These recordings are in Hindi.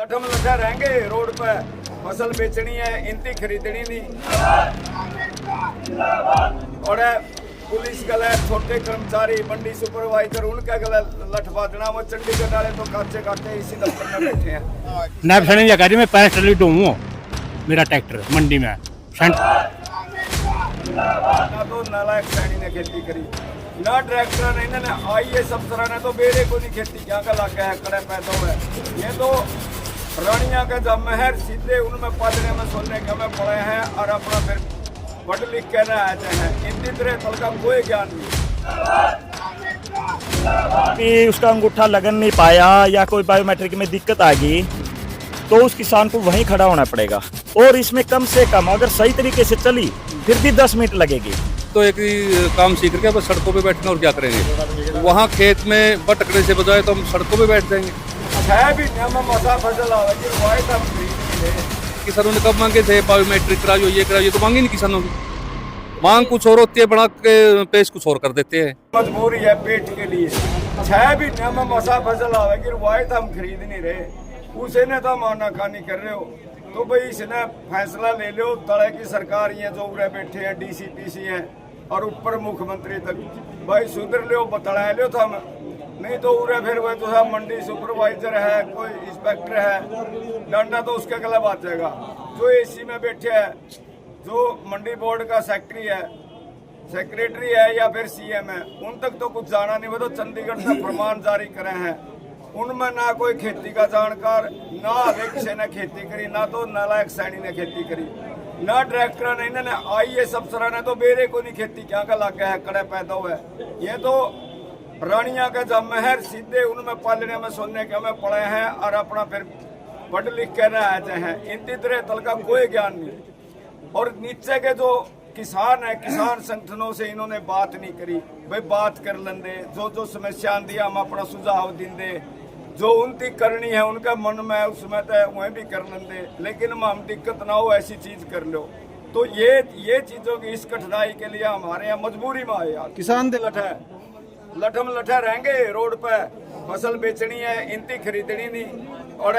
लठम लठा रहेंगे रोड पे, फसल बेचनी है, इनती खरीदनी नहीं। और पुलिस गले छोटे कर्मचारी, मंडी सुपरवाइजर, उनका गले लठवा देना। वो चंडीगढ़ वाले तो काचे काटे इसी दफ्तर में बैठे हैं। नायब सैनी जगह जी मैं 65 ट्राली ढोऊँ मेरा ट्रैक्टर मंडी में। ना तो नालायक सैनी ने खेती करी, ना ट्रैक्टर ने, इन्होंने IAS अफसर ने तो बेरे को नहीं खेती क्या का लगा है, कड़े पैदा हुआ है। ये तो रानिया के जब महर सीधे उनमें पढ़ने में सुनने के में पड़े हैं और अपना फिर पढ़ लिख के ना आते हैं। इनकी तरह कल का कोई ज्ञान नहीं। उसका अंगूठा लगन नहीं पाया या कोई बायोमेट्रिक में दिक्कत आ गई तो उस किसान को वहीं खड़ा होना पड़ेगा। और इसमें कम से कम अगर सही तरीके से चली फिर भी 10 मिनट लगेगी। तो एक ही काम सीख के बस सड़कों पे बैठना और क्या करेंगे। वहाँ खेत में भटकने से बजाय तो हम सड़कों पे बैठ जाएंगे। किसानों ने कब मांगे थे बायोमेट्रिक कराइयो, ये कराइयो, तो मांगी नहीं किसानों की। मांग कुछ और होती है, बना के पेश कुछ और कर देते हैं। मजबूरी है पेट के लिए। 6 महीने में मसा फसल आवेगी, वाई तो हम खरीद नहीं रहे, उसे ने तो माना खानी कर रहे हो। तो भाई इसने फैसला ले लो, तले की सरकार ये जो उड़े बैठे हैं, DCPC हैं और ऊपर मुख्यमंत्री तक, भाई सुधर लो, बतला लो थम। नहीं तो उरे फिर वह तो सब मंडी सुपरवाइजर है, कोई इंस्पेक्टर है, डंडा तो उसके गला बात जाएगा। जो AC में बैठे है, जो मंडी बोर्ड का सेक्रेटरी है या फिर CM है, उन तक तो कुछ जाना नहीं। वो तो चंडीगढ़ से फरमान जारी करे हैं, उनमें ना कोई खेती का जानकार, ना किसी ने खेती करी, ना तो नालायक सैनी ने खेती करी, ना ट्रैक्टर ने, इन्होंने IAS अफसर ने तो बेरे को नहीं खेती क्या का लगा है, कड़े पैदा हुआ है। ये तो रानिया के जब महर सीधे उनमें पालने में सुनने के में पड़े हैं और अपना फिर पढ़ लिख के ना आते हैं। इनकी तरह तल का कोई ज्ञान नहीं। और नीचे के जो किसान है, किसान संगठनों से इन्होंने बात नहीं करी। भाई बात कर लेंदे, जो समस्या आंदी हम अपना सुझाव देंगे, जो उनकी करनी है उनका मन में उसमें तो वह भी कर लेंदे, लेकिन हम दिक्कत ना हो ऐसी चीज कर लो। तो ये चीजों की इस कठिनाई के लिए हमारे यहाँ मजबूरी में आए यार। किसान दे लठम लठा रहेंगे रोड पे, फसल बेचनी है, इनती खरीदनी नहीं। और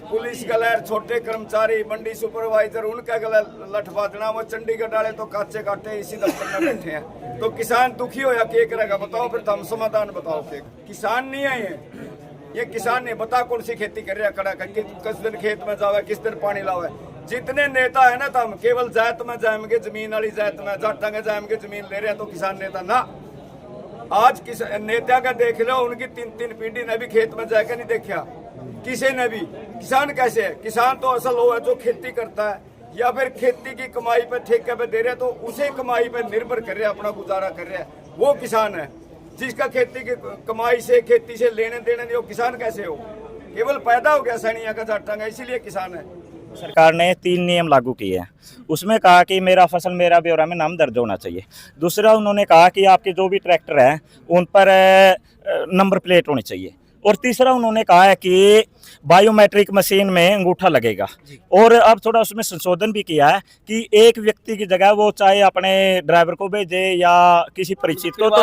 पुलिस गले छोटे कर्मचारी, मंडी सुपरवाइजर, उनका गले लठवा देना। वो चंडीगढ़ वाले तो काचे काटे इसी दफ्तर में बैठे हैं। तो किसान दुखी हो या क्या करेगा बताओ, फिर हम समाधान बताओ। किसान नहीं है ये किसान नहीं बता कौन सी खेती कर रहा खड़ा कर, किस दिन खेत में जावे, किस दिन पानी लावे। जितने नेता है ना, तो हम केवल जात में जाएंगे, जमीन वाली जात में जाटा के जाएंगे, जमीन ले रहे हैं तो किसान नेता ना। आज किस नेता का देख लो, उनकी 3 पीढ़ी ने भी खेत में जाकर नहीं देखा किसी ने भी। किसान कैसे है? किसान तो असल वो है जो खेती करता है या फिर खेती की कमाई पे ठेके पे दे रहे, तो उसे कमाई पे निर्भर कर रहे, अपना गुजारा कर रहे हैं, वो किसान है। जिसका खेती की कमाई से, खेती से लेने देने नहीं, वो किसान कैसे हो? केवल पैदा हो गया सैनिया का जाटांगा, इसीलिए किसान है। सरकार ने 3 नियम लागू किए हैं। उसमें कहा कि मेरा फसल मेरा ब्यौरा में नाम दर्ज होना चाहिए। दूसरा उन्होंने कहा कि आपके जो भी ट्रैक्टर हैं उन पर नंबर प्लेट होनी चाहिए। और तीसरा उन्होंने कहा है कि बायोमेट्रिक मशीन में अंगूठा लगेगा। और अब थोड़ा उसमें संशोधन भी किया है कि एक व्यक्ति की जगह वो चाहे अपने ड्राइवर को भेजे या किसी परिचित को, तो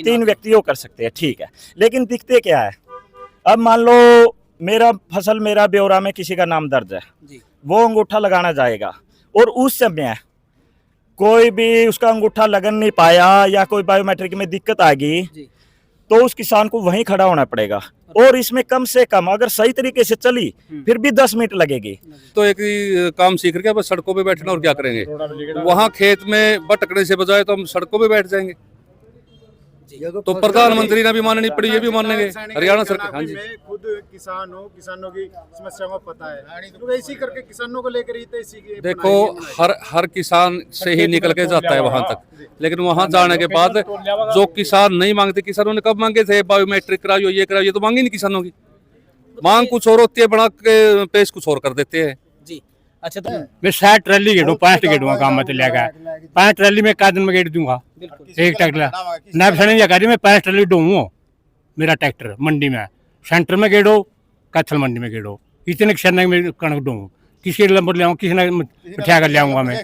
3 व्यक्ति वो कर सकते हैं, ठीक है। लेकिन दिखते क्या है, अब मान लो मेरा फसल मेरा ब्यौरा में किसी का नाम दर्ज है, वो अंगूठा लगाना जाएगा और उस समय कोई भी उसका अंगूठा लगन नहीं पाया या कोई बायोमेट्रिक में दिक्कत आ गई तो उस किसान को वहीं खड़ा होना पड़ेगा। और इसमें कम से कम अगर सही तरीके से चली फिर भी 10 मिनट लगेगी। तो एक ही काम सीख के बस सड़कों पे बैठना और क्या करेंगे। वहाँ खेत में भटकने से बजाय तो हम सड़कों पे बैठ जाएंगे। तो प्रधानमंत्री ने भी माननी पड़ी, ये भी मानेंगे हरियाणा सरकार। हाँ जी, मैं खुद किसान हूँ, किसानों की समस्या को पता है, तो इसी करके किसानों को लेकर ही तो इसी की देखो हर किसान से ही निकल के जाता है वहां तक, लेकिन वहां जाने के बाद जो किसान नहीं मांगते, किसानों ने कब मांगे थे बायोमेट्रिक कराइयो, ये कराइयो, तो मांगी नहीं किसानों की। मांग कुछ और होती है, बना के पेश कुछ और कर देते हैं। अच्छा, तो मैं 60 ट्राली गेड़ू 65 गेड़ूंगा काम में चलेगा। 5 ट्राली में कादन में गेड़ दूंगा एक ट्रैक्टर। नायब सैनी जगह जी मैं 65 ट्राली ढोऊँ मेरा ट्रैक्टर मंडी में। सेंटर में गेड़ो, कच्छल मंडी में गेड़ो, इतने क्षण में कणक ढोऊँ। किसी नंबर ले आऊँ, किसी ने बिठा कर ले आऊँगा मैं।